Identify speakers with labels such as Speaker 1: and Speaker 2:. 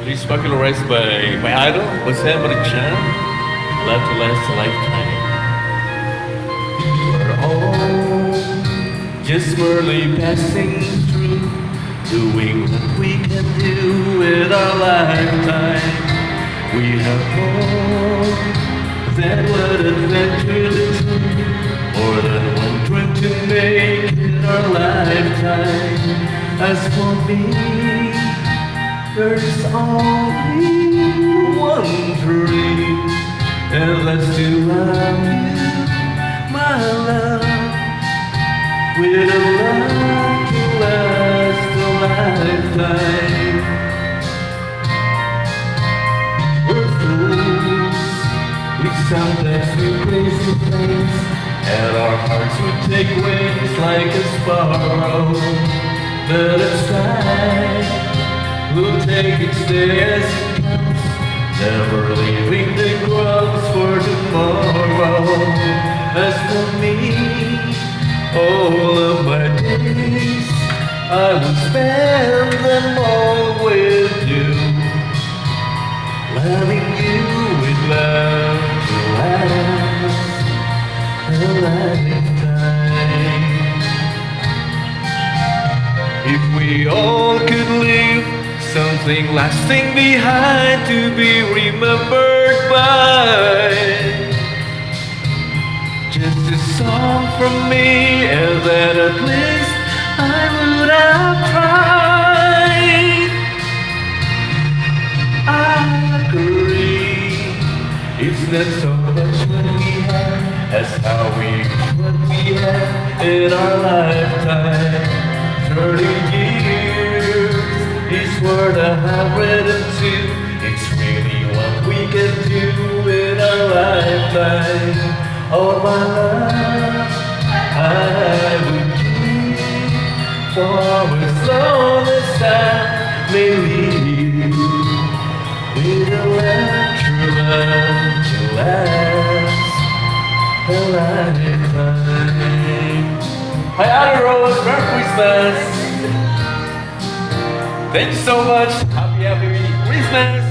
Speaker 1: It is popularized by my idol, Jose Marichan. Love to last a lifetime. We're all just merely passing through, doing what we can do with our lifetime. We have more than what adventures do, more than one dream to make in our lifetime. As for me, there's only one dream, and that's to love you, my love, with a love to last a lifetime. We're fools, we sometimes do crazy things, and our hearts would take wings like a sparrow. But it's time, we'll take each day as it comes, never leaving the crumbs for tomorrow. As for me, all of my days, I will spend them all with you, loving you with love to last a lifetime. If we all could leave something lasting behind to be remembered by, just a song from me, and then at least I would have tried. I agree, it's not so much what we have as how we use what we have in our lifetime. 30 years is what I have written to. It's really what we can do in our lifetime. All my love I would give for as long as I may live, with a love true love to last a lifetime. Hi Ireno, Merry Christmas! Thank you so much. Happy Christmas!